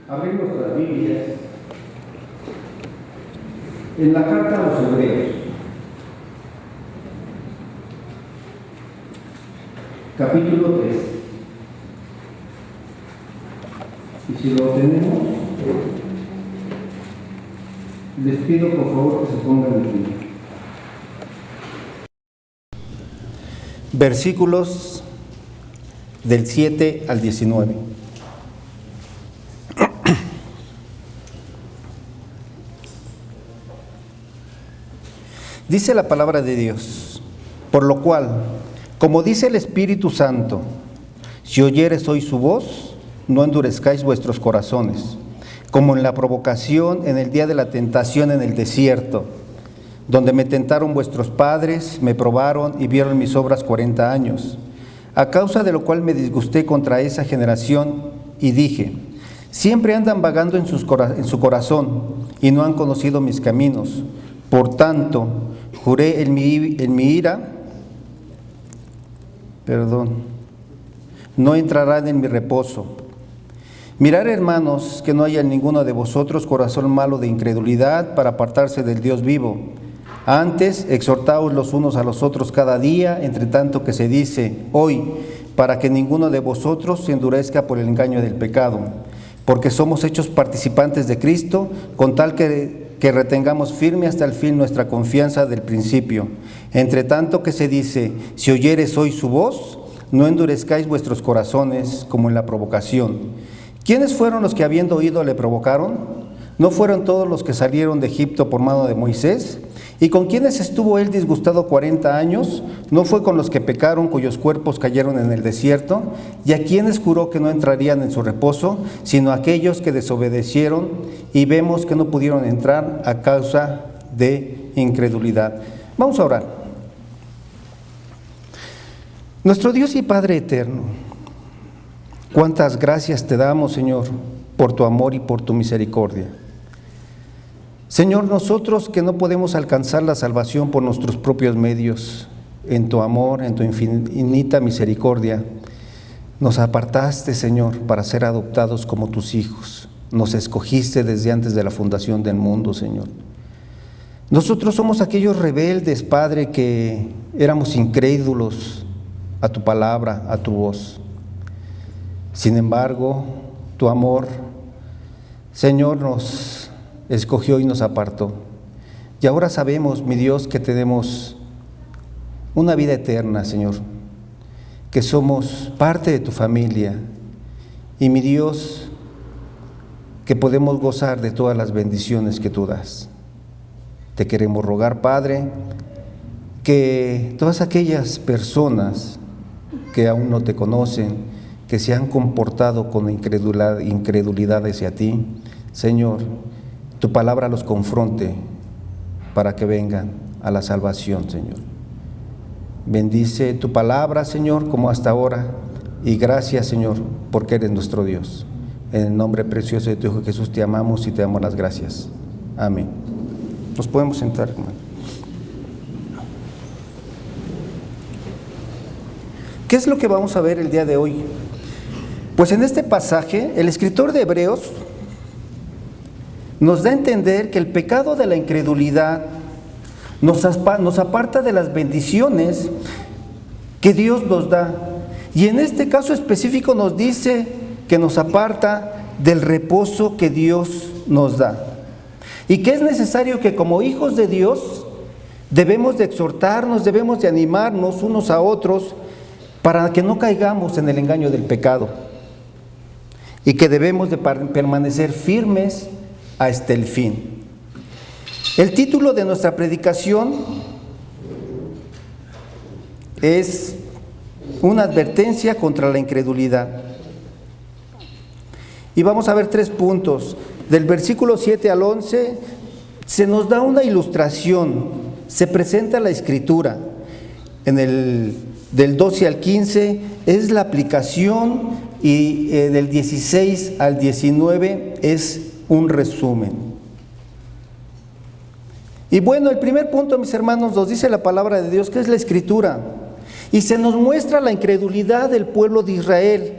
Abrir nuestras Biblias en la carta a los Hebreos, capítulo 3. Y si lo tenemos, les pido por favor que se pongan de pie. Versículos del 7 al 19. Dice la palabra de Dios: por lo cual, como dice el Espíritu Santo, si oyereis hoy su voz, no endurezcáis vuestros corazones, como en la provocación en el día de la tentación en el desierto, donde me tentaron vuestros padres, me probaron y vieron mis obras 40 años, a causa de lo cual me disgusté contra esa generación y dije: siempre andan vagando en su corazón y no han conocido mis caminos. Por tanto, juré en mi ira, no entrarán en mi reposo. Mirad, hermanos, que no haya en ninguno de vosotros corazón malo de incredulidad para apartarse del Dios vivo. Antes, exhortaos los unos a los otros cada día, entre tanto que se dice hoy, para que ninguno de vosotros se endurezca por el engaño del pecado. Porque somos hechos participantes de Cristo, con tal que retengamos firme hasta el fin nuestra confianza del principio. Entre tanto que se dice, si oyeres hoy su voz, no endurezcáis vuestros corazones como en la provocación. ¿Quiénes fueron los que habiendo oído le provocaron? ¿No fueron todos los que salieron de Egipto por mano de Moisés? ¿Y con quiénes estuvo él disgustado 40 años? ¿No fue con los que pecaron, cuyos cuerpos cayeron en el desierto? ¿Y a quiénes juró que no entrarían en su reposo, sino a aquellos que desobedecieron y vemos que no pudieron entrar a causa de incredulidad? Vamos a orar. Nuestro Dios y Padre eterno, cuántas gracias te damos, Señor, por tu amor y por tu misericordia. Señor, nosotros que no podemos alcanzar la salvación por nuestros propios medios, en tu amor, en tu infinita misericordia, nos apartaste, Señor, para ser adoptados como tus hijos. Nos escogiste desde antes de la fundación del mundo, Señor. Nosotros somos aquellos rebeldes, Padre, que éramos incrédulos a tu palabra, a tu voz. Sin embargo, tu amor, Señor, nos escogió y nos apartó. Y ahora sabemos, mi Dios, que tenemos una vida eterna, Señor, que somos parte de tu familia. Y mi Dios, que podemos gozar de todas las bendiciones que tú das. Te queremos rogar, Padre, que todas aquellas personas que aún no te conocen, que se han comportado con incredulidad hacia ti, Señor, tu palabra los confronte para que vengan a la salvación, Señor. Bendice tu palabra, Señor, como hasta ahora, y gracias, Señor, porque eres nuestro Dios. En el nombre precioso de tu Hijo Jesús te amamos y te damos las gracias. Amén. Nos podemos sentar, hermano. ¿Qué es lo que vamos a ver el día de hoy? Pues en este pasaje, el escritor de Hebreos nos da a entender que el pecado de la incredulidad nos aparta de las bendiciones que Dios nos da. Y en este caso específico nos dice que nos aparta del reposo que Dios nos da. Y que es necesario que como hijos de Dios debemos de exhortarnos, debemos de animarnos unos a otros para que no caigamos en el engaño del pecado. Y que debemos de permanecer firmes hasta el fin. El título de nuestra predicación es una advertencia contra la incredulidad. Y vamos a ver 3 puntos. Del versículo 7 al 11 se nos da una ilustración, se presenta la escritura. Del 12 al 15 es la aplicación y del 16 al 19 es un resumen. Y bueno, el primer punto, mis hermanos, nos dice la palabra de Dios, que es la escritura. Y se nos muestra la incredulidad del pueblo de Israel.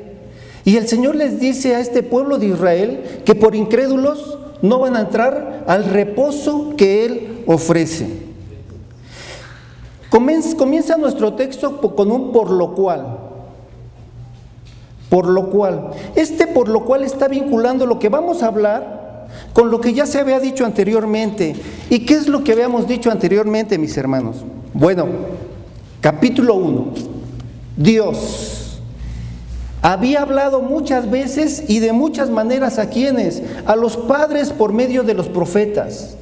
Y el Señor les dice a este pueblo de Israel que por incrédulos no van a entrar al reposo que Él ofrece. Comienza nuestro texto con un por lo cual. Por lo cual. Por lo cual está vinculando lo que vamos a hablar con lo que ya se había dicho anteriormente. ¿Y qué es lo que habíamos dicho anteriormente, mis hermanos? Bueno, capítulo 1. Dios había hablado muchas veces y de muchas maneras a quienes, a los padres por medio de los profetas.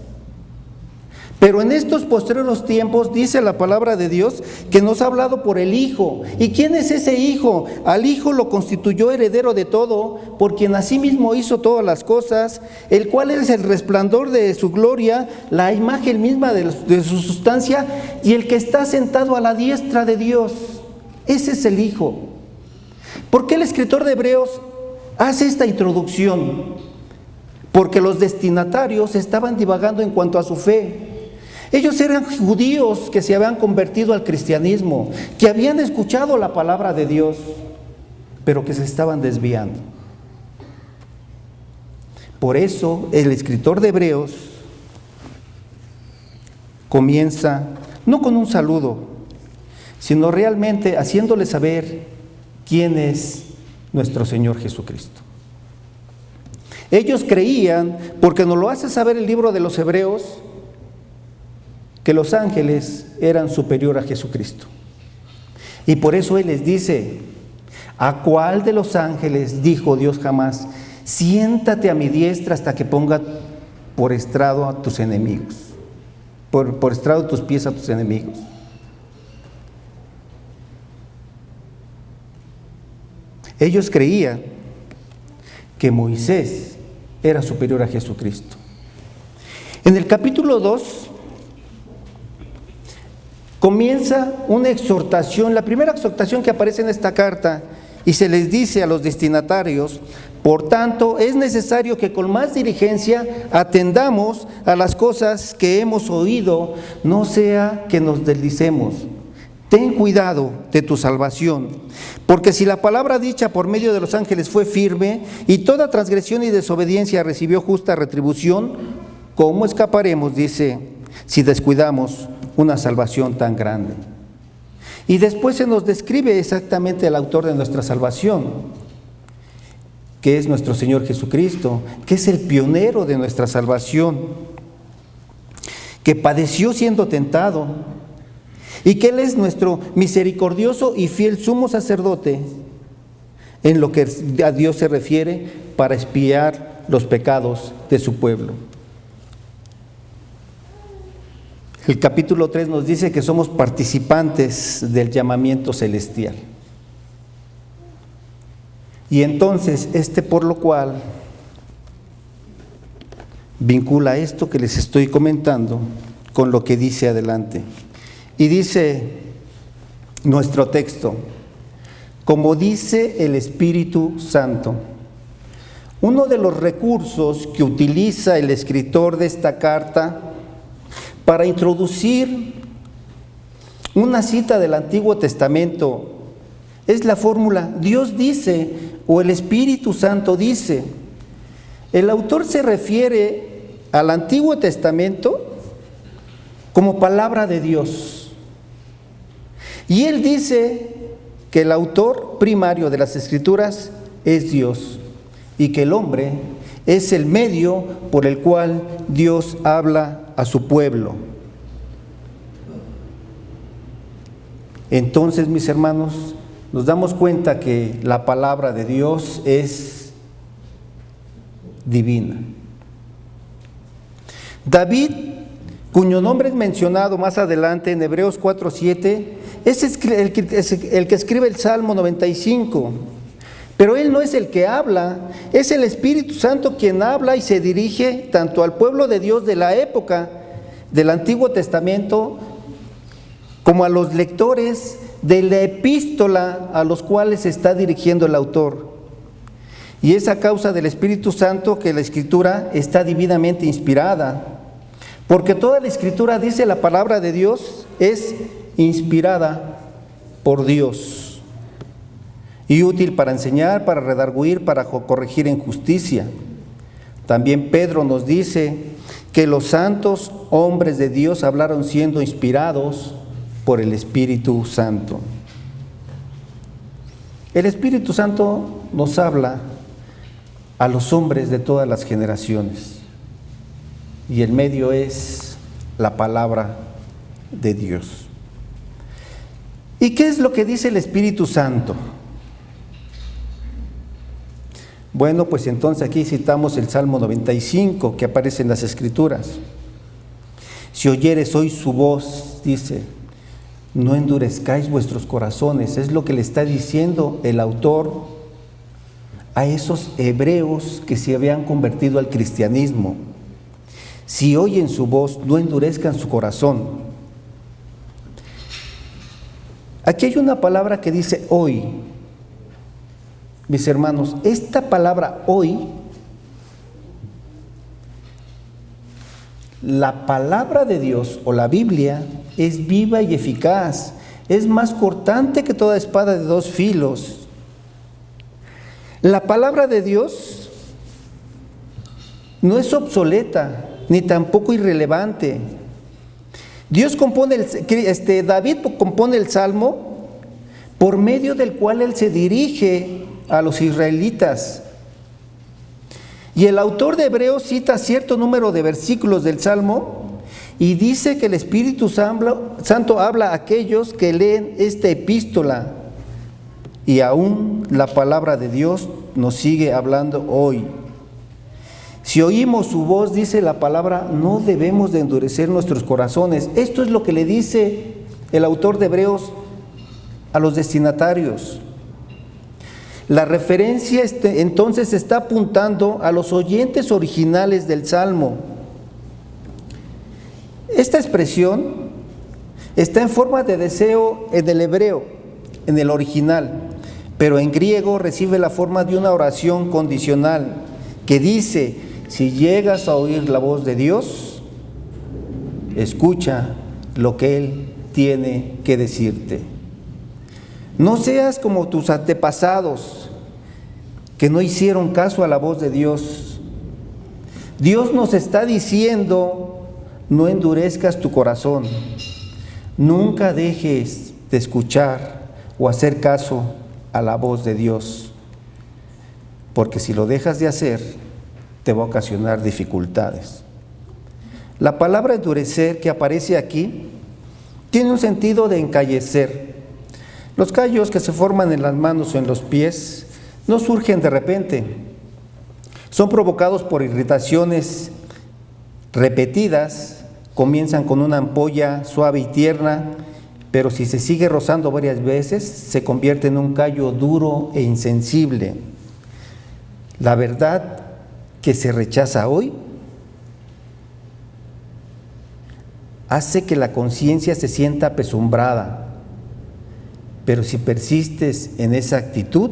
Pero en estos posteriores tiempos dice la palabra de Dios que nos ha hablado por el Hijo. ¿Y quién es ese Hijo? Al Hijo lo constituyó heredero de todo, por quien asimismo hizo todas las cosas, el cual es el resplandor de su gloria, la imagen misma de su sustancia, y el que está sentado a la diestra de Dios. Ese es el Hijo. ¿Por qué el escritor de Hebreos hace esta introducción? Porque los destinatarios estaban divagando en cuanto a su fe. Ellos eran judíos que se habían convertido al cristianismo, que habían escuchado la palabra de Dios, pero que se estaban desviando. Por eso el escritor de Hebreos comienza no con un saludo, sino realmente haciéndole saber quién es nuestro Señor Jesucristo. Ellos creían, porque nos lo hace saber el libro de los Hebreos, que los ángeles eran superior a Jesucristo. Y por eso Él les dice: ¿a cuál de los ángeles dijo Dios jamás, siéntate a mi diestra hasta que ponga por estrado a tus enemigos, por estrado de tus pies a tus enemigos? Ellos creían que Moisés era superior a Jesucristo. En el capítulo 2 comienza una exhortación, la primera exhortación que aparece en esta carta, y se les dice a los destinatarios: por tanto, es necesario que con más diligencia atendamos a las cosas que hemos oído, no sea que nos deslicemos. Ten cuidado de tu salvación, porque si la palabra dicha por medio de los ángeles fue firme, y toda transgresión y desobediencia recibió justa retribución, ¿cómo escaparemos, dice, si descuidamos una salvación tan grande? Y después se nos describe exactamente el autor de nuestra salvación, que es nuestro Señor Jesucristo, que es el pionero de nuestra salvación, que padeció siendo tentado, y que Él es nuestro misericordioso y fiel sumo sacerdote en lo que a Dios se refiere, para expiar los pecados de su pueblo. El capítulo 3 nos dice que somos participantes del llamamiento celestial. Y entonces por lo cual vincula esto que les estoy comentando con lo que dice adelante. Y dice nuestro texto: como dice el Espíritu Santo. Uno de los recursos que utiliza el escritor de esta carta para introducir una cita del Antiguo Testamento es la fórmula Dios dice o el Espíritu Santo dice. El autor se refiere al Antiguo Testamento como palabra de Dios. Y él dice que el autor primario de las Escrituras es Dios, y que el hombre es el medio por el cual Dios habla a su pueblo. Entonces, mis hermanos, nos damos cuenta que la palabra de Dios es divina. David, cuyo nombre es mencionado más adelante en Hebreos 4:7, es el que escribe el Salmo 95. Pero él no es el que habla, es el Espíritu Santo quien habla y se dirige tanto al pueblo de Dios de la época del Antiguo Testamento como a los lectores de la epístola a los cuales se está dirigiendo el autor. Y es a causa del Espíritu Santo que la Escritura está divinamente inspirada, porque toda la Escritura, dice la palabra de Dios, es inspirada por Dios. y útil para enseñar, para redarguir, para corregir en justicia. También Pedro nos dice que los santos hombres de Dios hablaron siendo inspirados por el Espíritu Santo. El Espíritu Santo nos habla a los hombres de todas las generaciones y el medio es la palabra de Dios. ¿Y qué es lo que dice el Espíritu Santo? Bueno, pues entonces aquí citamos el Salmo 95 que aparece en las Escrituras. Si oyeres hoy su voz, dice, no endurezcáis vuestros corazones. Es lo que le está diciendo el autor a esos hebreos que se habían convertido al cristianismo. Si oyen su voz, no endurezcan su corazón. Aquí hay una palabra que dice hoy. Mis hermanos, esta palabra hoy, la palabra de Dios o la Biblia es viva y eficaz, es más cortante que toda espada de dos filos. La palabra de Dios no es obsoleta, ni tampoco irrelevante. David compone el Salmo por medio del cual él se dirige a los israelitas. Y el autor de Hebreos cita cierto número de versículos del Salmo y dice que el Espíritu Santo habla a aquellos que leen esta epístola, y aún la palabra de Dios nos sigue hablando hoy. Si oímos su voz, dice la palabra, no debemos de endurecer nuestros corazones. Esto es lo que le dice el autor de Hebreos a los destinatarios. La referencia entonces está apuntando a los oyentes originales del Salmo. Esta expresión está en forma de deseo en el hebreo, en el original, pero en griego recibe la forma de una oración condicional que dice: si llegas a oír la voz de Dios, escucha lo que Él tiene que decirte. No seas como tus antepasados que no hicieron caso a la voz de Dios. Dios nos está diciendo: no endurezcas tu corazón, nunca dejes de escuchar o hacer caso a la voz de Dios, porque si lo dejas de hacer, te va a ocasionar dificultades. La palabra endurecer que aparece aquí tiene un sentido de encallecer. Los callos que se forman en las manos o en los pies no surgen de repente, son provocados por irritaciones repetidas, comienzan con una ampolla suave y tierna, pero si se sigue rozando varias veces, se convierte en un callo duro e insensible. La verdad que se rechaza hoy hace que la conciencia se sienta apesumbrada, pero si persistes en esa actitud,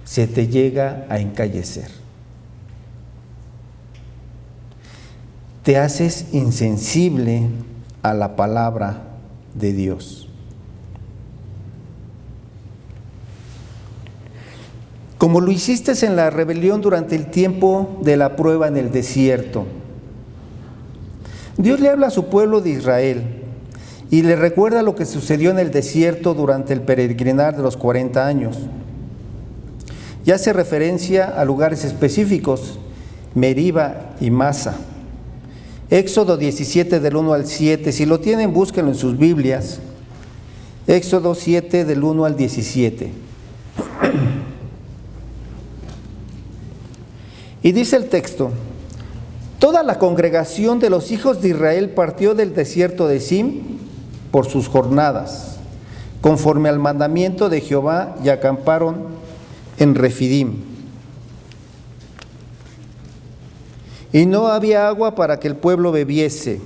se te llega a encallecer. Te haces insensible a la palabra de Dios. Como lo hiciste en la rebelión durante el tiempo de la prueba en el desierto. Dios le habla a su pueblo de Israel y le recuerda lo que sucedió en el desierto durante el peregrinar de los 40 años. Y hace referencia a lugares específicos, Meriba y Masa. Éxodo 17 del 1 al 7, si lo tienen, búsquenlo en sus Biblias. Éxodo 7 del 1 al 17. Y dice el texto: toda la congregación de los hijos de Israel partió del desierto de Zim por sus jornadas, conforme al mandamiento de Jehová, y acamparon en Refidim. Y no había agua para que el pueblo bebiese.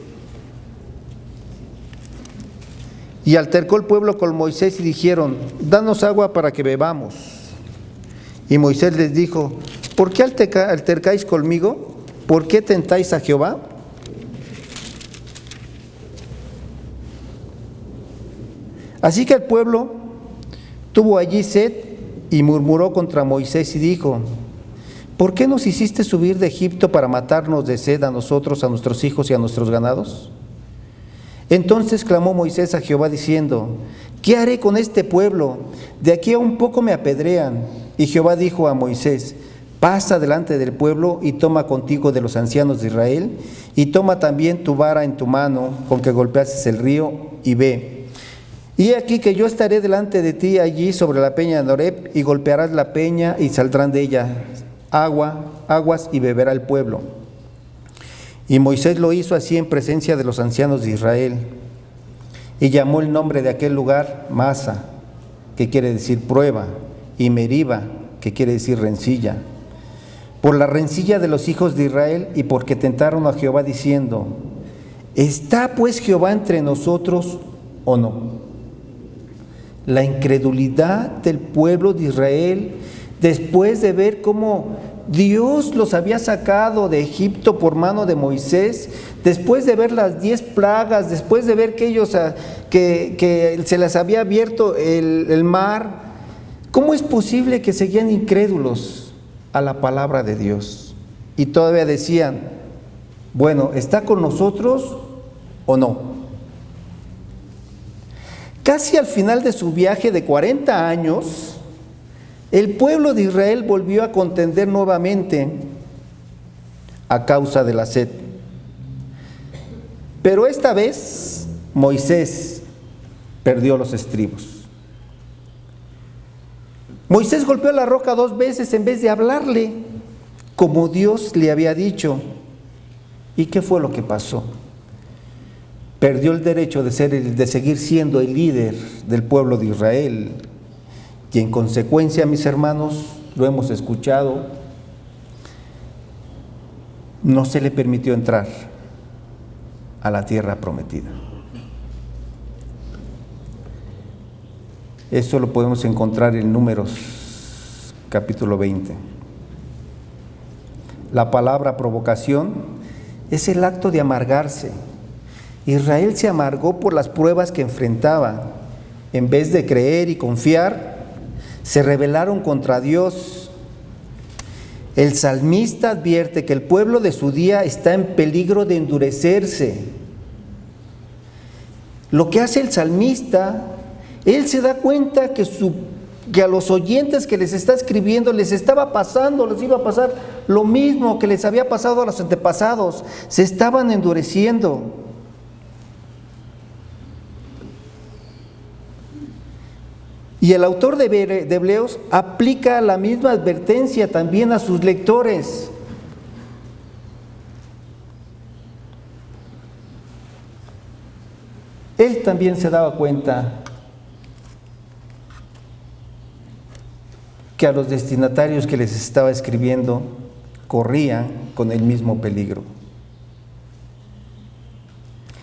Y altercó el pueblo con Moisés y dijeron: danos agua para que bebamos. Y Moisés les dijo: ¿por qué altercáis conmigo? ¿Por qué tentáis a Jehová? Así que el pueblo Tuvo allí sed y murmuró contra Moisés y dijo: ¿por qué nos hiciste subir de Egipto para matarnos de sed a nosotros, a nuestros hijos y a nuestros ganados? Entonces clamó Moisés a Jehová diciendo: ¿qué haré con este pueblo? De aquí a un poco me apedrean. Y Jehová dijo a Moisés: pasa delante del pueblo y toma contigo de los ancianos de Israel, y toma también tu vara en tu mano con que golpeases el río, y ve. Y aquí que yo estaré delante de ti allí sobre la peña de Horeb, y golpearás la peña y saldrán de ella aguas y beberá el pueblo. Y Moisés lo hizo así en presencia de los ancianos de Israel, y llamó el nombre de aquel lugar Masa, que quiere decir prueba, y Meriba, que quiere decir rencilla, por la rencilla de los hijos de Israel, y porque tentaron a Jehová diciendo: ¿está pues Jehová entre nosotros o no? La incredulidad del pueblo de Israel, después de ver cómo Dios los había sacado de Egipto por mano de Moisés, después de ver las 10 plagas, después de ver que ellos que se les había abierto el mar, ¿cómo es posible que seguían incrédulos a la palabra de Dios? Y todavía decían: bueno, ¿está con nosotros o no? Casi al final de su viaje de 40 años, el pueblo de Israel volvió a contender nuevamente a causa de la sed. Pero esta vez Moisés perdió los estribos. Moisés golpeó la roca 2 veces en vez de hablarle, como Dios le había dicho. ¿Y qué fue lo que pasó? Perdió el derecho de seguir siendo el líder del pueblo de Israel. Y en consecuencia, mis hermanos, lo hemos escuchado, no se le permitió entrar a la tierra prometida. Eso lo podemos encontrar en Números capítulo 20. La palabra provocación es el acto de amargarse. Israel se amargó por las pruebas que enfrentaba. En vez de creer y confiar, se rebelaron contra Dios. El salmista advierte que el pueblo de su día está en peligro de endurecerse. Lo que hace el salmista, él se da cuenta que a los oyentes que les está escribiendo les iba a pasar lo mismo que les había pasado a los antepasados. Se estaban endureciendo. Y el autor de Hebreos aplica la misma advertencia también a sus lectores. Él también se daba cuenta que a los destinatarios que les estaba escribiendo corrían con el mismo peligro.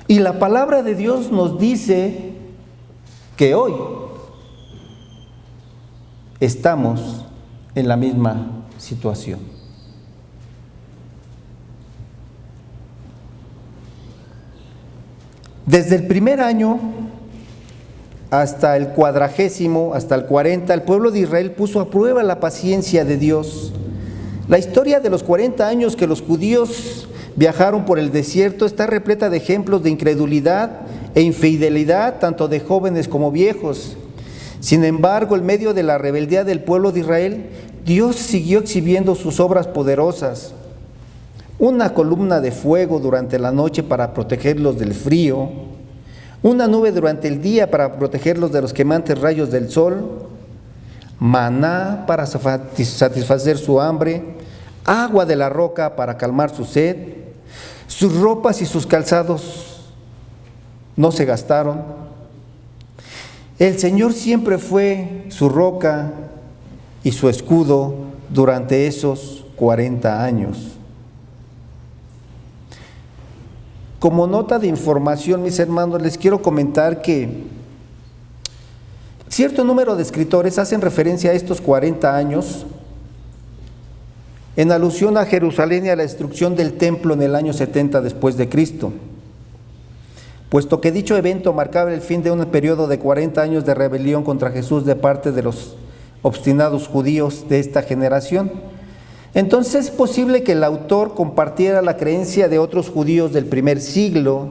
Y la palabra de Dios nos dice que hoy estamos en la misma situación. Desde el primer año hasta el 40, hasta el 40, el pueblo de Israel puso a prueba la paciencia de Dios. La historia de los 40 años que los judíos viajaron por el desierto está repleta de ejemplos de incredulidad e infidelidad, tanto de jóvenes como viejos. Sin embargo, en medio de la rebeldía del pueblo de Israel, Dios siguió exhibiendo sus obras poderosas. Una columna de fuego durante la noche para protegerlos del frío, una nube durante el día para protegerlos de los quemantes rayos del sol, maná para satisfacer su hambre, agua de la roca para calmar su sed. Sus ropas y sus calzados no se gastaron. El Señor siempre fue su roca y su escudo durante esos 40 años. Como nota de información, mis hermanos, les quiero comentar que cierto número de escritores hacen referencia a estos 40 años en alusión a Jerusalén y a la destrucción del templo en el año 70 después de Cristo. puesto que dicho evento marcaba el fin de un periodo de 40 años de rebelión contra Jesús de parte de los obstinados judíos de esta generación. Entonces es posible que el autor compartiera la creencia de otros judíos del primer siglo,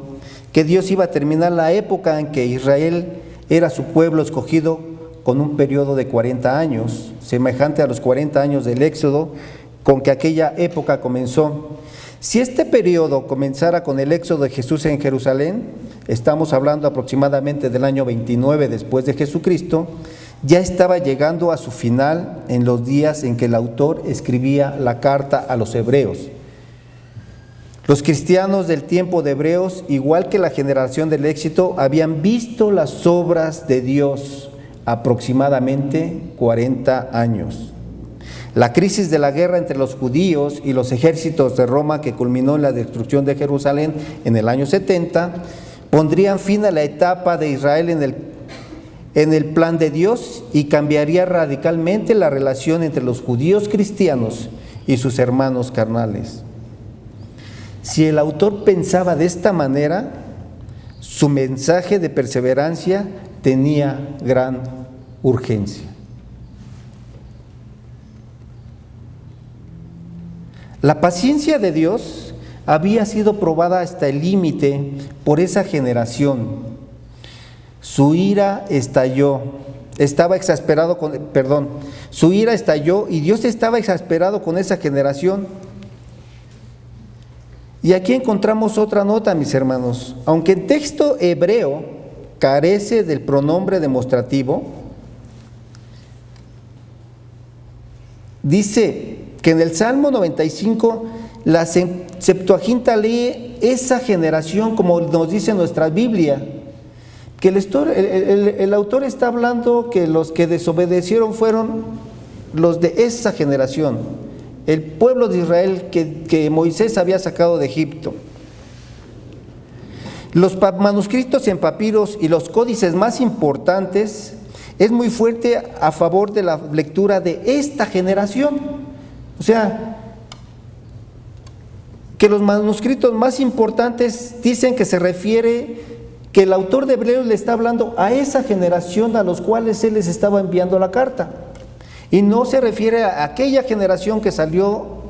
que Dios iba a terminar la época en que Israel era su pueblo escogido con un periodo de 40 años, semejante a los 40 años del Éxodo, con que aquella época comenzó. Si este periodo comenzara con el éxodo de Jesús en Jerusalén, estamos hablando aproximadamente del año 29 después de Jesucristo, ya estaba llegando a su final en los días en que el autor escribía la carta a los hebreos. Los cristianos del tiempo de Hebreos, igual que la generación del éxito, habían visto las obras de Dios aproximadamente 40 años. La crisis de la guerra entre los judíos y los ejércitos de Roma, que culminó en la destrucción de Jerusalén en el año 70, pondrían fin a la etapa de Israel en el plan de Dios y cambiaría radicalmente la relación entre los judíos cristianos y sus hermanos carnales. Si el autor pensaba de esta manera, su mensaje de perseverancia tenía gran urgencia. La paciencia de Dios había sido probada hasta el límite por esa generación. Su ira estalló y Dios estaba exasperado con esa generación. Y aquí encontramos otra nota, mis hermanos. Aunque el texto hebreo carece del pronombre demostrativo, dice que en el Salmo 95 la Septuaginta lee esa generación como nos dice nuestra Biblia, que el autor está hablando que los que desobedecieron fueron los de esa generación, el pueblo de Israel que Moisés había sacado de Egipto. Los manuscritos en papiros y los códices más importantes es muy fuerte a favor de la lectura de esta generación. O sea, que los manuscritos más importantes dicen que se refiere, que el autor de Hebreos le está hablando a esa generación a los cuales él les estaba enviando la carta. Y no se refiere a aquella generación que salió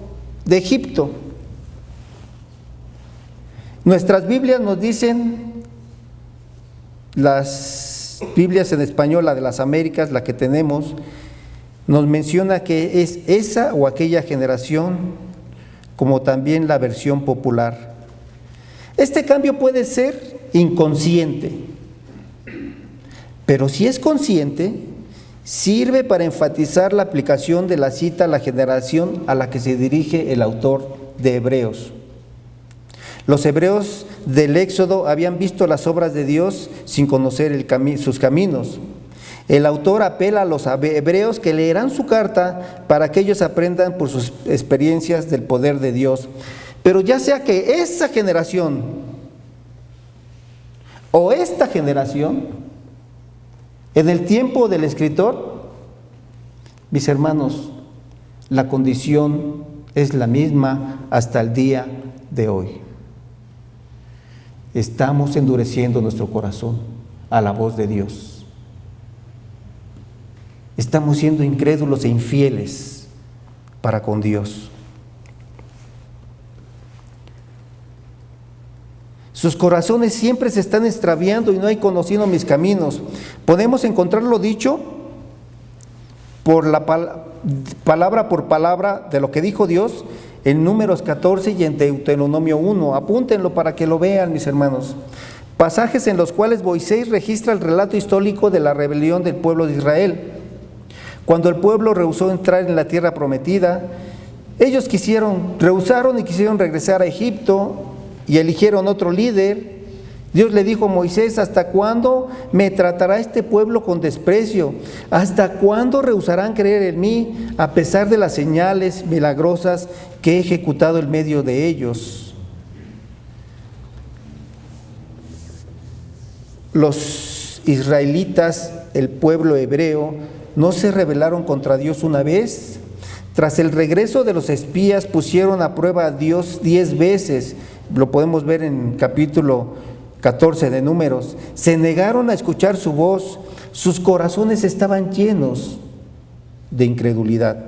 de Egipto. Nuestras Biblias nos dicen, las Biblias en español, la de las Américas, la que tenemos, nos menciona que es esa o aquella generación, como también la versión popular. Este cambio puede ser inconsciente, pero si es consciente, sirve para enfatizar la aplicación de la cita a la generación a la que se dirige el autor de Hebreos. Los hebreos del Éxodo habían visto las obras de Dios sin conocer sus caminos. El autor apela a los hebreos que leerán su carta para que ellos aprendan por sus experiencias del poder de Dios. Pero ya sea que esa generación o esta generación, en el tiempo del escritor, mis hermanos, la condición es la misma hasta el día de hoy. Estamos endureciendo nuestro corazón a la voz de Dios. Estamos siendo incrédulos e infieles para con Dios. Sus corazones siempre se están extraviando y no hay conocido mis caminos. Podemos encontrarlo dicho por la palabra por palabra de lo que dijo Dios en Números 14 y en Deuteronomio 1. Apúntenlo para que lo vean, mis hermanos. Pasajes en los cuales Moisés registra el relato histórico de la rebelión del pueblo de Israel. Cuando el pueblo rehusó entrar en la tierra prometida, ellos rehusaron y quisieron regresar a Egipto y eligieron otro líder. Dios le dijo a Moisés: ¿hasta cuándo me tratará este pueblo con desprecio? ¿Hasta cuándo rehusarán creer en mí a pesar de las señales milagrosas que he ejecutado en medio de ellos? Los israelitas, el pueblo hebreo, ¿no se rebelaron contra Dios una vez? Tras el regreso de los espías pusieron a prueba a Dios 10 veces. Lo podemos ver en capítulo 14 de Números, se negaron a escuchar su voz, sus corazones estaban llenos de incredulidad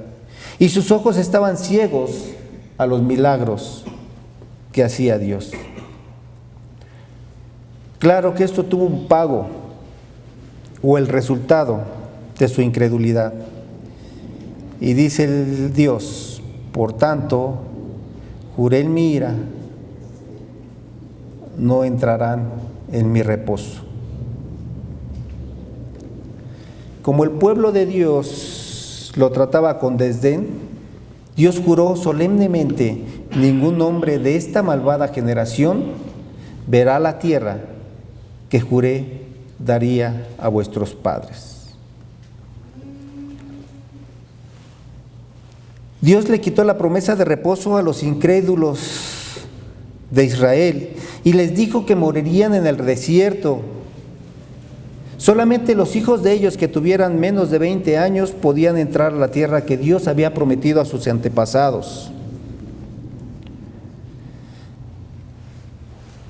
y sus ojos estaban ciegos a los milagros que hacía Dios. Claro que esto tuvo un pago o el resultado de su incredulidad. Y dice el Dios: por tanto, juré en mi ira, no entrarán en mi reposo. Como el pueblo de Dios lo trataba con desdén, Dios juró solemnemente: ningún hombre de esta malvada generación verá la tierra que juré daría a vuestros padres. Dios le quitó la promesa de reposo a los incrédulos de Israel y les dijo que morirían en el desierto. Solamente los hijos de ellos que tuvieran menos de 20 años podían entrar a la tierra que Dios había prometido a sus antepasados.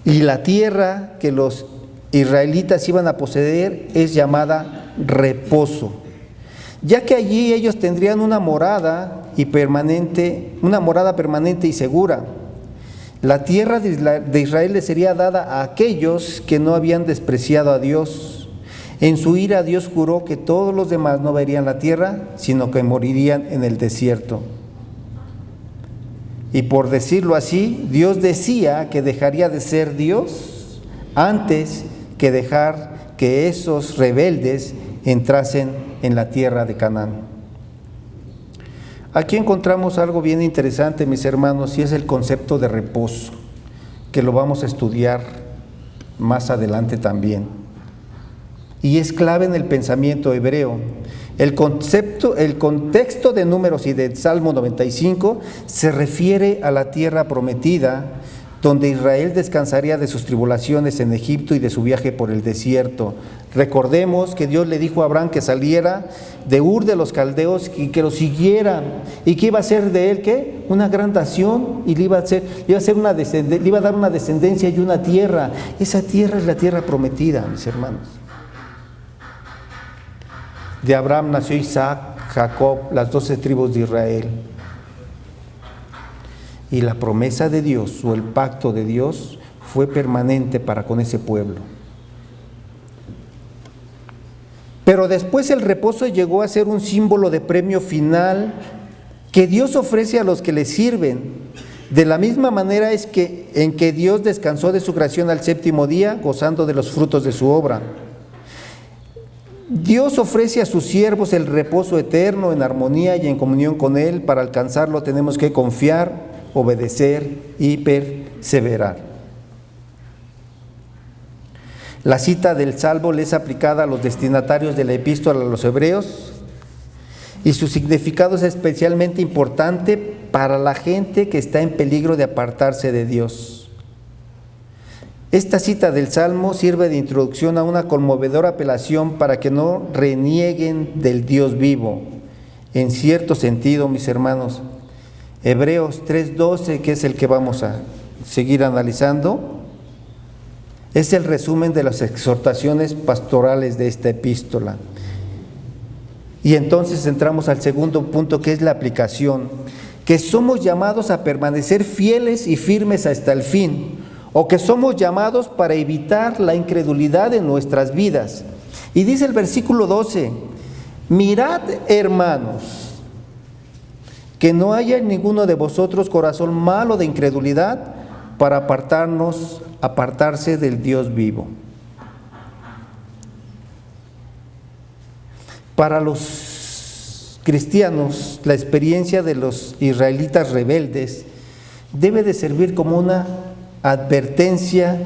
Y la tierra que los israelitas iban a poseer es llamada reposo, ya que allí ellos tendrían una morada permanente y segura. La tierra de Israel les sería dada a aquellos que no habían despreciado a Dios. En su ira Dios juró que todos los demás no verían la tierra, sino que morirían en el desierto. Y por decirlo así, Dios decía que dejaría de ser Dios antes que dejar que esos rebeldes entrasen en la tierra de Canaán. Aquí encontramos algo bien interesante, mis hermanos, y es el concepto de reposo, que lo vamos a estudiar más adelante también. Y es clave en el pensamiento hebreo. El contexto de Números y del Salmo 95 se refiere a la tierra prometida, donde Israel descansaría de sus tribulaciones en Egipto y de su viaje por el desierto. Recordemos que Dios le dijo a Abraham que saliera de Ur de los Caldeos y que lo siguiera, y que iba a ser de él, ¿qué? Una gran nación, y le iba a dar una descendencia y una tierra. Esa tierra es la tierra prometida, mis hermanos. De Abraham nació Isaac, Jacob, las 12 tribus de Israel. Y la promesa de Dios o el pacto de Dios fue permanente para con ese pueblo. Pero después el reposo llegó a ser un símbolo de premio final que Dios ofrece a los que le sirven. De la misma manera en que Dios descansó de su creación al séptimo día, gozando de los frutos de su obra. Dios ofrece a sus siervos el reposo eterno en armonía y en comunión con Él. Para alcanzarlo tenemos que confiar, obedecer y perseverar. La cita del Salmo le es aplicada a los destinatarios de la epístola a los Hebreos y su significado es especialmente importante para la gente que está en peligro de apartarse de Dios. Esta cita del Salmo sirve de introducción a una conmovedora apelación para que no renieguen del Dios vivo. En cierto sentido, mis hermanos, Hebreos 3:12, que es el que vamos a seguir analizando, es el resumen de las exhortaciones pastorales de esta epístola. Y entonces entramos al segundo punto, que es la aplicación, que somos llamados a permanecer fieles y firmes hasta el fin, o que somos llamados para evitar la incredulidad en nuestras vidas. Y dice el versículo 12, mirad, hermanos, que no haya en ninguno de vosotros corazón malo de incredulidad para apartarse del Dios vivo. Para los cristianos, la experiencia de los israelitas rebeldes debe de servir como una advertencia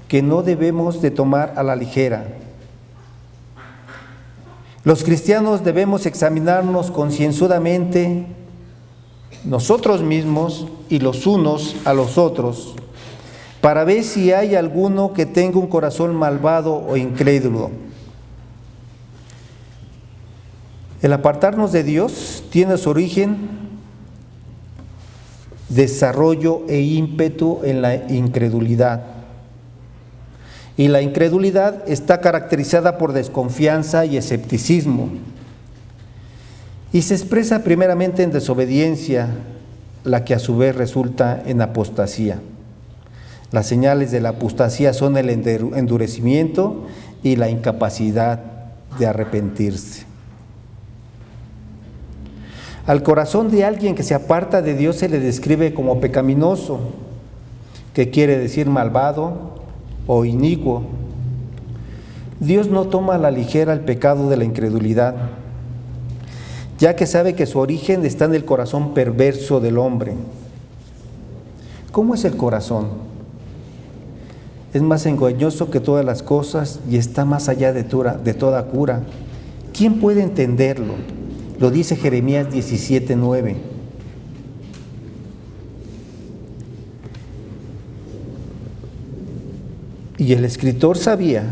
que no debemos de tomar a la ligera. Los cristianos debemos examinarnos concienzudamente nosotros mismos y los unos a los otros para ver si hay alguno que tenga un corazón malvado o incrédulo. El apartarnos de Dios tiene su origen, desarrollo e ímpetu en la incredulidad. Y la incredulidad está caracterizada por desconfianza y escepticismo. Y se expresa primeramente en desobediencia, la que a su vez resulta en apostasía. Las señales de la apostasía son el endurecimiento y la incapacidad de arrepentirse. Al corazón de alguien que se aparta de Dios se le describe como pecaminoso, que quiere decir malvado o inicuo. Dios no toma a la ligera el pecado de la incredulidad, ya que sabe que su origen está en el corazón perverso del hombre. ¿Cómo es el corazón? Es más engañoso que todas las cosas y está más allá de toda cura. ¿Quién puede entenderlo? Lo dice Jeremías 17:9. Y el escritor sabía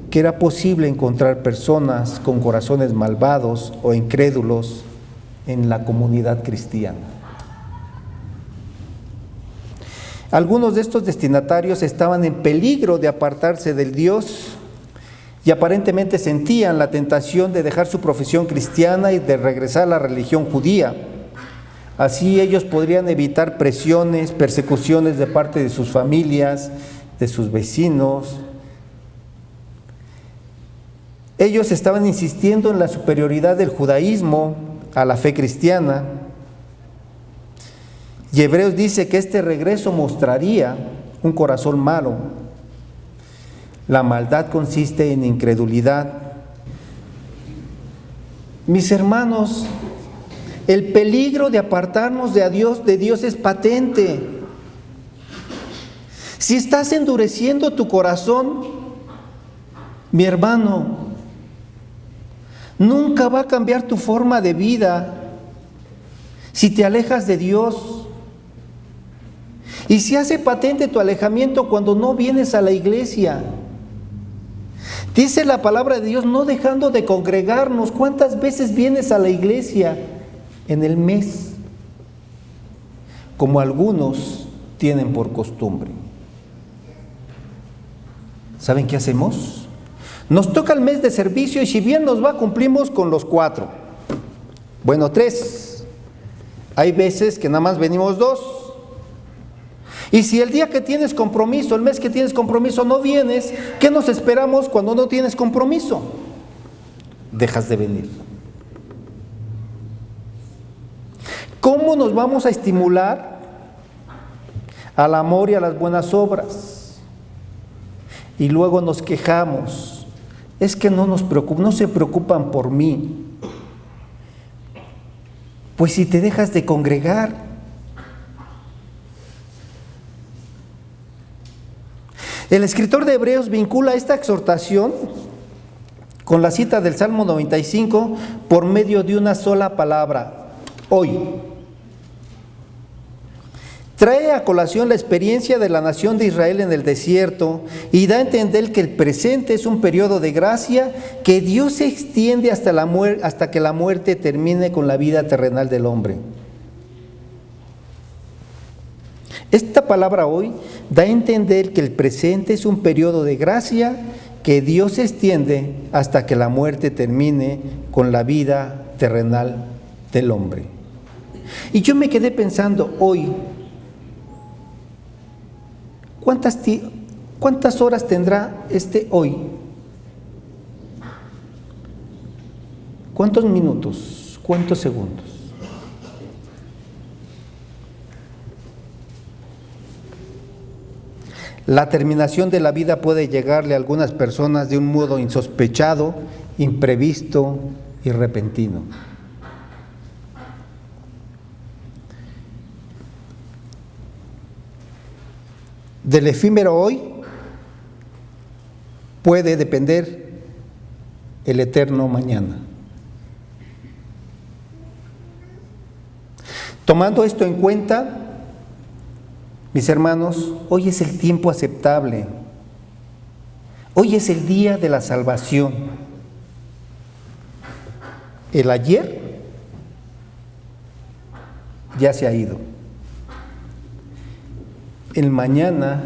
que era posible encontrar personas con corazones malvados o incrédulos en la comunidad cristiana. Algunos de estos destinatarios estaban en peligro de apartarse del Dios y aparentemente sentían la tentación de dejar su profesión cristiana y de regresar a la religión judía. Así ellos podrían evitar presiones, persecuciones de parte de sus familias, de sus vecinos. Ellos estaban insistiendo en la superioridad del judaísmo a la fe cristiana. Y Hebreos dice que este regreso mostraría un corazón malo. La maldad consiste en incredulidad. Mis hermanos, el peligro de apartarnos de Dios es patente. Si estás endureciendo tu corazón, mi hermano, nunca va a cambiar tu forma de vida si te alejas de Dios. Y se hace patente tu alejamiento cuando no vienes a la iglesia. Dice la palabra de Dios, no dejando de congregarnos. ¿Cuántas veces vienes a la iglesia en el mes? Como algunos tienen por costumbre. ¿Saben qué hacemos? Nos toca el mes de servicio y si bien nos va, cumplimos con los 4. Bueno, 3. Hay veces que nada más venimos 2. Y si el día que tienes compromiso, el mes que tienes compromiso no vienes, ¿qué nos esperamos cuando no tienes compromiso? Dejas de venir. ¿Cómo nos vamos a estimular al amor y a las buenas obras? Y luego nos quejamos. Es que no se preocupan por mí. Pues si te dejas de congregar. El escritor de Hebreos vincula esta exhortación con la cita del Salmo 95 por medio de una sola palabra, hoy. Trae a colación la experiencia de la nación de Israel en el desierto y da a entender que el presente es un periodo de gracia que Dios se extiende hasta que la muerte termine con la vida terrenal del hombre. Esta palabra hoy da a entender que el presente es un periodo de gracia que Dios se extiende hasta que la muerte termine con la vida terrenal del hombre. Y yo me quedé pensando hoy, ¿cuántas horas tendrá hoy? ¿Cuántos minutos? ¿Cuántos segundos? La terminación de la vida puede llegarle a algunas personas de un modo insospechado, imprevisto y repentino. Del efímero hoy puede depender el eterno mañana. Tomando esto en cuenta, mis hermanos, hoy es el tiempo aceptable. Hoy es el día de la salvación. El ayer ya se ha ido. El mañana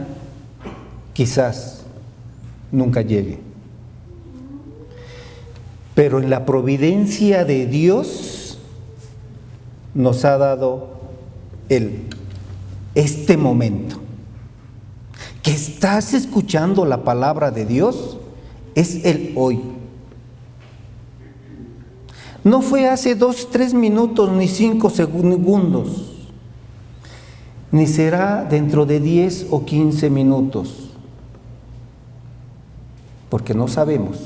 quizás nunca llegue. Pero en la providencia de Dios nos ha dado este momento. Que estás escuchando la palabra de Dios, es el hoy. No fue hace 2, 3 minutos, ni 5 segundos, ni será dentro de 10 o 15 minutos, porque no sabemos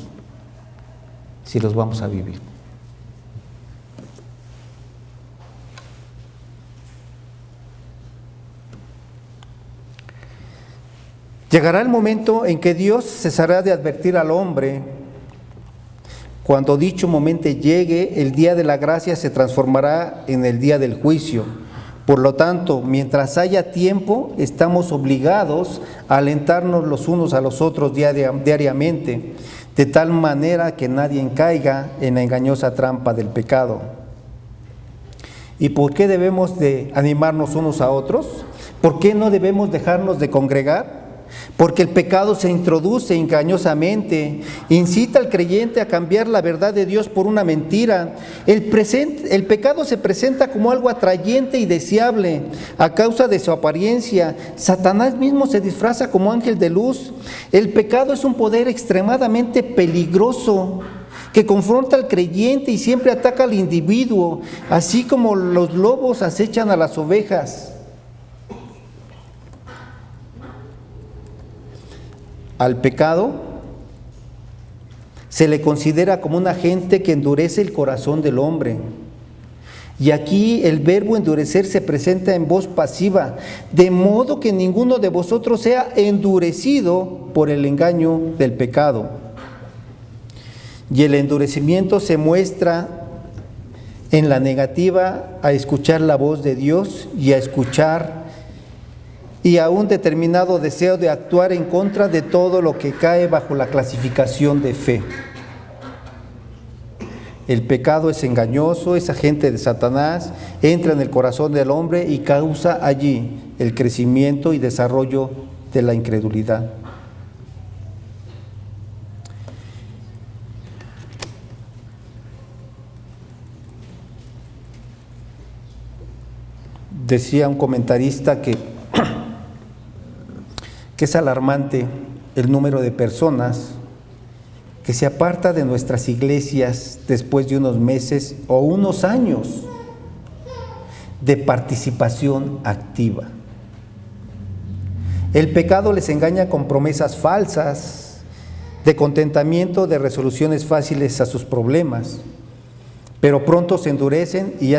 si los vamos a vivir. Llegará el momento en que Dios cesará de advertir al hombre. Cuando dicho momento llegue, el día de la gracia se transformará en el día del juicio. Por lo tanto, mientras haya tiempo, estamos obligados a alentarnos los unos a los otros diariamente, de tal manera que nadie caiga en la engañosa trampa del pecado. ¿Y por qué debemos de animarnos unos a otros? ¿Por qué no debemos dejarnos de congregar? Porque el pecado se introduce engañosamente, incita al creyente a cambiar la verdad de Dios por una mentira. El pecado se presenta como algo atrayente y deseable a causa de su apariencia. Satanás mismo se disfraza como ángel de luz. El pecado es un poder extremadamente peligroso que confronta al creyente y siempre ataca al individuo, así como los lobos acechan a las ovejas. Al pecado se le considera como un agente que endurece el corazón del hombre. Y aquí el verbo endurecer se presenta en voz pasiva, de modo que ninguno de vosotros sea endurecido por el engaño del pecado. Y el endurecimiento se muestra en la negativa a escuchar la voz de Dios y a escuchar y a un determinado deseo de actuar en contra de todo lo que cae bajo la clasificación de fe. El pecado es engañoso, es agente de Satanás, entra en el corazón del hombre y causa allí el crecimiento y desarrollo de la incredulidad. Decía un comentarista que es alarmante el número de personas que se aparta de nuestras iglesias después de unos meses o unos años de participación activa. El pecado les engaña con promesas falsas, de contentamiento, de resoluciones fáciles a sus problemas, pero pronto se endurecen y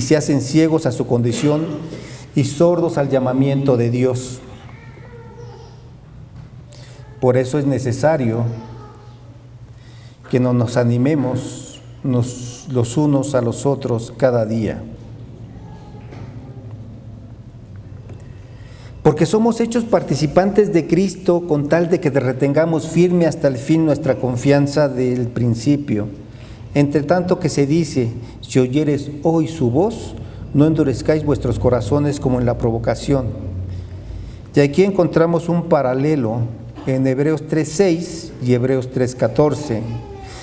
se hacen ciegos a su condición y sordos al llamamiento de Dios. Por eso es necesario que nos animemos los unos a los otros cada día. Porque somos hechos participantes de Cristo con tal de que retengamos firme hasta el fin nuestra confianza del principio. Entre tanto que se dice, si oyeres hoy su voz, no endurezcáis vuestros corazones como en la provocación. Y aquí encontramos un paralelo en Hebreos 3:6 y Hebreos 3:14.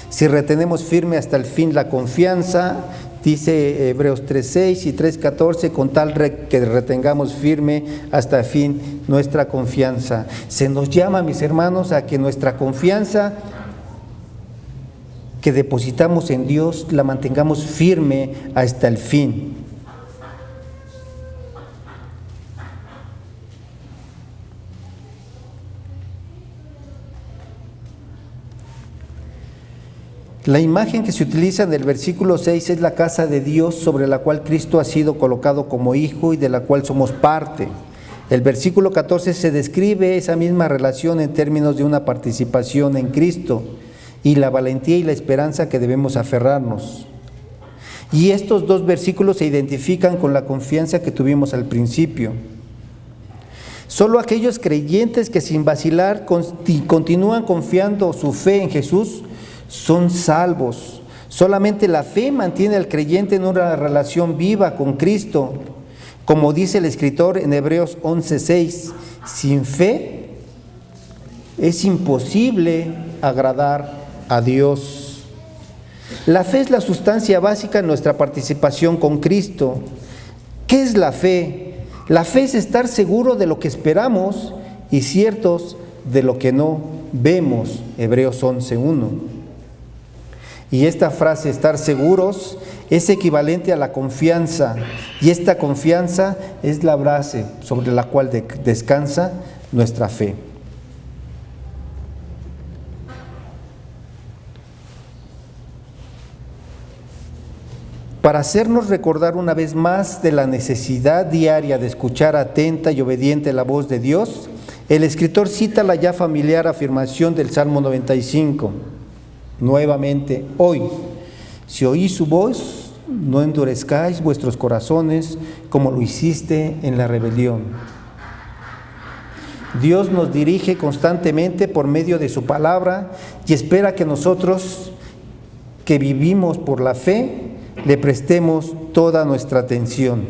Si retenemos firme hasta el fin la confianza, dice Hebreos 3:6 y 3:14, con tal que retengamos firme hasta el fin nuestra confianza. Se nos llama, mis hermanos, a que nuestra confianza que depositamos en Dios la mantengamos firme hasta el fin. La imagen que se utiliza en el versículo 6 es la casa de Dios sobre la cual Cristo ha sido colocado como hijo y de la cual somos parte. El versículo 14 se describe esa misma relación en términos de una participación en Cristo y la valentía y la esperanza que debemos aferrarnos. Y estos dos versículos se identifican con la confianza que tuvimos al principio. Solo aquellos creyentes que sin vacilar continúan confiando su fe en Jesús son salvos. Solamente la fe mantiene al creyente en una relación viva con Cristo. Como dice el escritor en Hebreos 11:6, sin fe es imposible agradar a Dios. La fe es la sustancia básica en nuestra participación con Cristo. ¿Qué es la fe? La fe es estar seguro de lo que esperamos y ciertos de lo que no vemos. Hebreos 11:1. Y esta frase, estar seguros, es equivalente a la confianza. Y esta confianza es la base sobre la cual descansa nuestra fe. Para hacernos recordar una vez más de la necesidad diaria de escuchar atenta y obediente la voz de Dios, el escritor cita la ya familiar afirmación del Salmo 95. Nuevamente, hoy, si oís su voz, no endurezcáis vuestros corazones como lo hiciste en la rebelión. Dios nos dirige constantemente por medio de su palabra y espera que nosotros, que vivimos por la fe, le prestemos toda nuestra atención.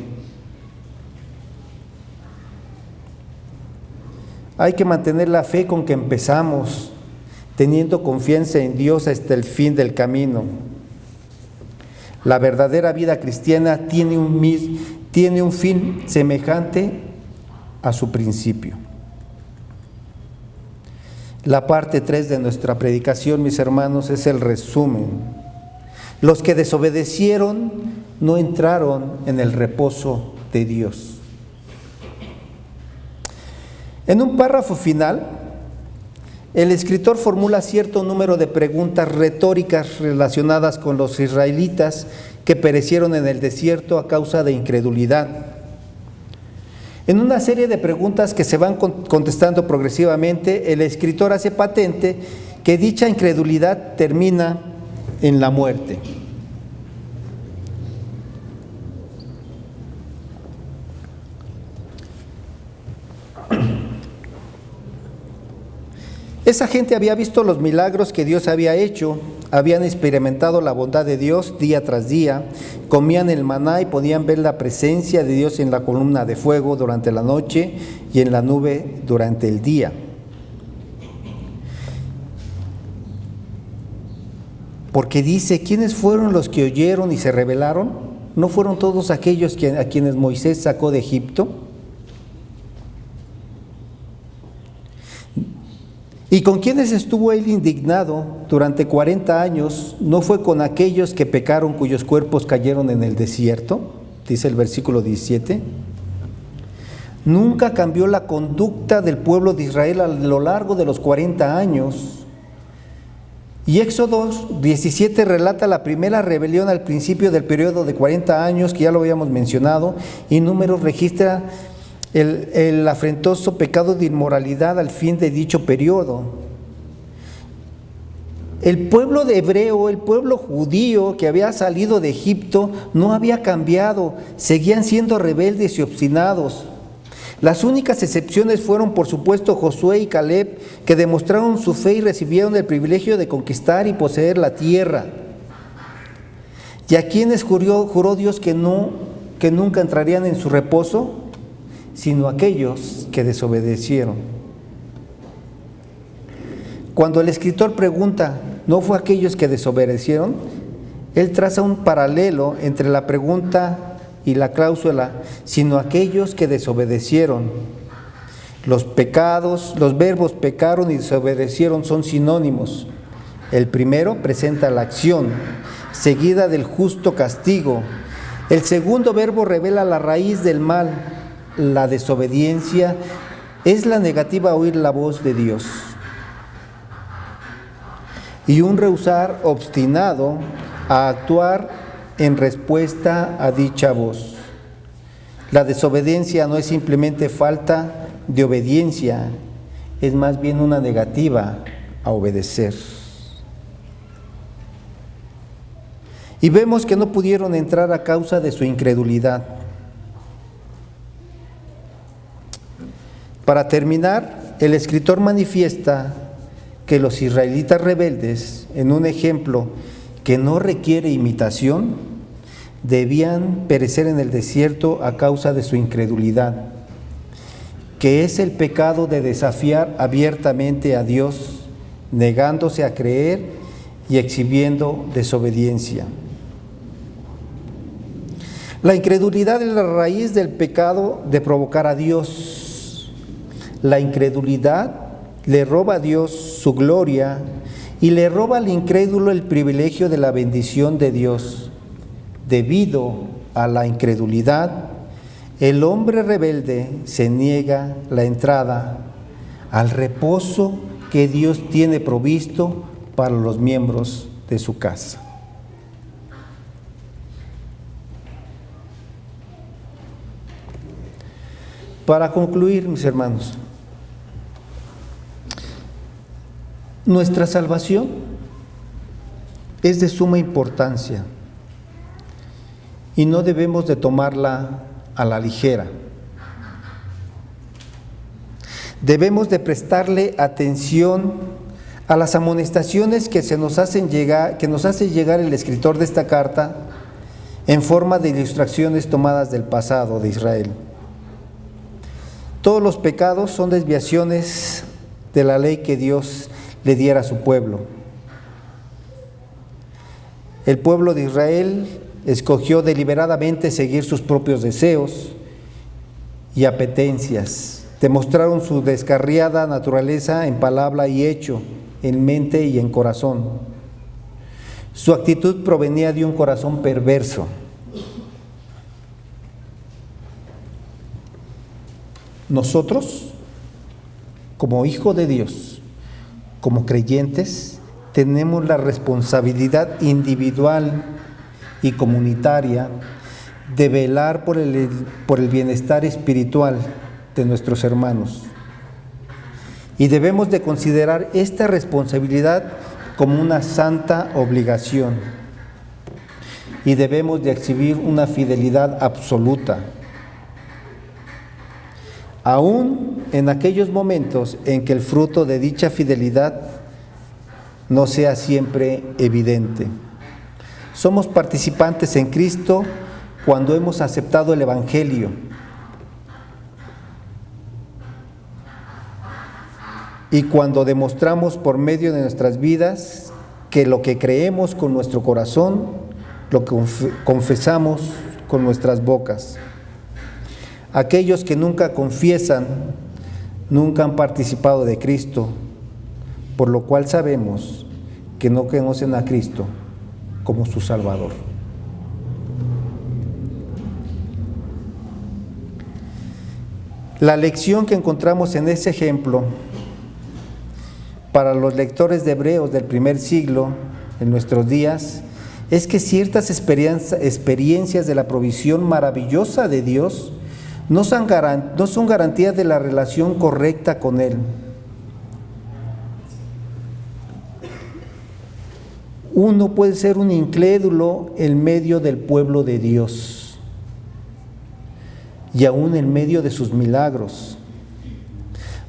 Hay que mantener la fe con que empezamos, teniendo confianza en Dios hasta el fin del camino. La verdadera vida cristiana tiene un fin semejante a su principio. La parte 3 de nuestra predicación, mis hermanos, es el resumen. Los que desobedecieron no entraron en el reposo de Dios. En un párrafo final, el escritor formula cierto número de preguntas retóricas relacionadas con los israelitas que perecieron en el desierto a causa de incredulidad. En una serie de preguntas que se van contestando progresivamente, el escritor hace patente que dicha incredulidad termina en la muerte. Esa gente había visto los milagros que Dios había hecho, habían experimentado la bondad de Dios día tras día, comían el maná y podían ver la presencia de Dios en la columna de fuego durante la noche y en la nube durante el día. Porque dice, ¿quiénes fueron los que oyeron y se rebelaron? ¿No fueron todos aquellos a quienes Moisés sacó de Egipto? ¿Y con quienes estuvo él indignado durante 40 años? ¿No fue con aquellos que pecaron cuyos cuerpos cayeron en el desierto? Dice el versículo 17. Nunca cambió la conducta del pueblo de Israel a lo largo de los 40 años. Y Éxodo 17 relata la primera rebelión al principio del periodo de 40 años, que ya lo habíamos mencionado, y Números registra el afrentoso pecado de inmoralidad al fin de dicho periodo. El pueblo de hebreo, el pueblo judío que había salido de Egipto, no había cambiado, seguían siendo rebeldes y obstinados. Las únicas excepciones fueron, por supuesto, Josué y Caleb, que demostraron su fe y recibieron el privilegio de conquistar y poseer la tierra. ¿Y a quienes juró Dios que nunca entrarían en su reposo? Sino aquellos que desobedecieron. Cuando el escritor pregunta, ¿no fue aquellos que desobedecieron?, él traza un paralelo entre la pregunta y la cláusula, sino aquellos que desobedecieron. Los verbos pecaron y desobedecieron son sinónimos. El primero presenta la acción, seguida del justo castigo. El segundo verbo revela la raíz del mal. La desobediencia es la negativa a oír la voz de Dios. Y un rehusar obstinado a actuar en respuesta a dicha voz. La desobediencia no es simplemente falta de obediencia, es más bien una negativa a obedecer. Y vemos que no pudieron entrar a causa de su incredulidad. Para terminar, el escritor manifiesta que los israelitas rebeldes, en un ejemplo que no requiere imitación, debían perecer en el desierto a causa de su incredulidad. que es el pecado de desafiar abiertamente a Dios, negándose a creer y exhibiendo desobediencia. La incredulidad es la raíz del pecado de provocar a Dios. La incredulidad le roba a Dios su gloria y le roba al incrédulo el privilegio de la bendición de Dios. Debido a la incredulidad, el hombre rebelde se niega la entrada al reposo que Dios tiene provisto para los miembros de su casa. Para concluir, mis hermanos, nuestra salvación es de suma importancia y no debemos de tomarla a la ligera. Debemos de prestarle atención a las amonestaciones que nos hace llegar el escritor de esta carta en forma de ilustraciones tomadas del pasado de Israel. Todos los pecados son desviaciones de la ley que Dios le diera a su pueblo. El pueblo de Israel escogió deliberadamente seguir sus propios deseos y apetencias. Demostraron su descarriada naturaleza en palabra y hecho, en mente y en corazón. Su actitud provenía de un corazón perverso. Nosotros, como hijos de Dios, como creyentes, tenemos la responsabilidad individual y comunitaria de velar por el bienestar espiritual de nuestros hermanos. Y debemos de considerar esta responsabilidad como una santa obligación. Y debemos de exhibir una fidelidad absoluta. Aún en aquellos momentos en que el fruto de dicha fidelidad no sea siempre evidente. Somos participantes en Cristo cuando hemos aceptado el Evangelio. Y cuando demostramos por medio de nuestras vidas que lo que creemos con nuestro corazón, lo que confesamos con nuestras bocas. Aquellos que nunca confiesan, nunca han participado de Cristo, por lo cual sabemos que no conocen a Cristo como su Salvador. La lección que encontramos en ese ejemplo para los lectores de Hebreos del primer siglo, en nuestros días, es que ciertas experiencias de la provisión maravillosa de Dios no son garantía de la relación correcta con Él. Uno puede ser un incrédulo en medio del pueblo de Dios y aún en medio de sus milagros.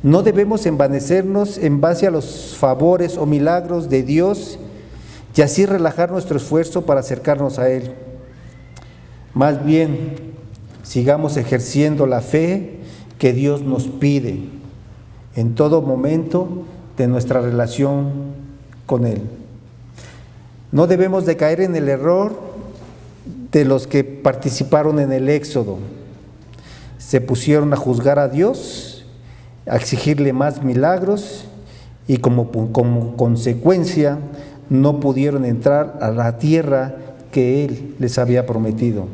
No debemos envanecernos en base a los favores o milagros de Dios y así relajar nuestro esfuerzo para acercarnos a Él. Más bien, sigamos ejerciendo la fe que Dios nos pide en todo momento de nuestra relación con Él. No debemos de caer en el error de los que participaron en el Éxodo. Se pusieron a juzgar a Dios, a exigirle más milagros y como consecuencia no pudieron entrar a la tierra que Él les había prometido.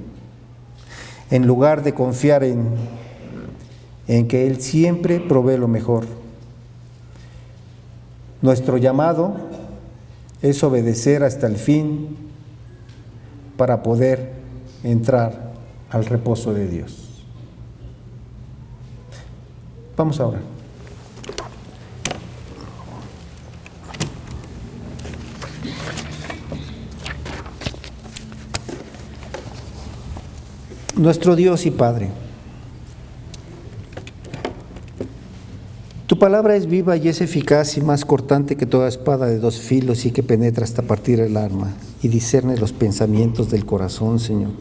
En lugar de confiar en que Él siempre provee lo mejor. Nuestro llamado es obedecer hasta el fin para poder entrar al reposo de Dios. Vamos ahora. Nuestro Dios y Padre, tu palabra es viva y es eficaz y más cortante que toda espada de dos filos y que penetra hasta partir el alma y discierne los pensamientos del corazón, Señor.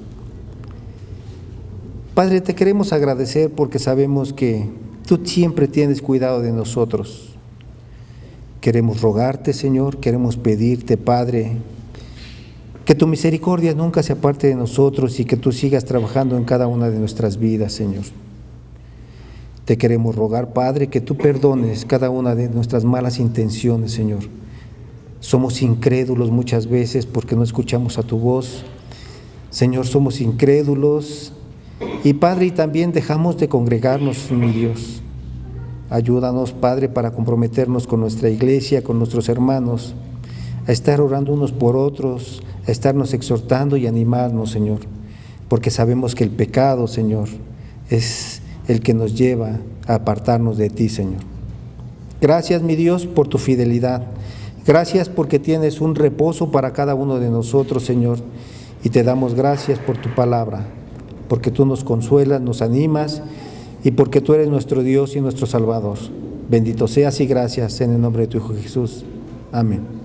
Padre, te queremos agradecer porque sabemos que Tú siempre tienes cuidado de nosotros. Queremos rogarte, Señor, queremos pedirte, Padre, que tu misericordia nunca se aparte de nosotros y que tú sigas trabajando en cada una de nuestras vidas, Señor. Te queremos rogar, Padre, que tú perdones cada una de nuestras malas intenciones, Señor. Somos incrédulos muchas veces porque no escuchamos a tu voz. Señor, somos incrédulos y, Padre, y también dejamos de congregarnos, mi Dios. Ayúdanos, Padre, para comprometernos con nuestra iglesia, con nuestros hermanos, a estar orando unos por otros, a estarnos exhortando y animarnos, Señor, porque sabemos que el pecado, Señor, es el que nos lleva a apartarnos de ti, Señor. Gracias, mi Dios, por tu fidelidad. Gracias porque tienes un reposo para cada uno de nosotros, Señor, y te damos gracias por tu palabra, porque tú nos consuelas, nos animas y porque tú eres nuestro Dios y nuestro Salvador. Bendito seas y gracias en el nombre de tu Hijo Jesús. Amén.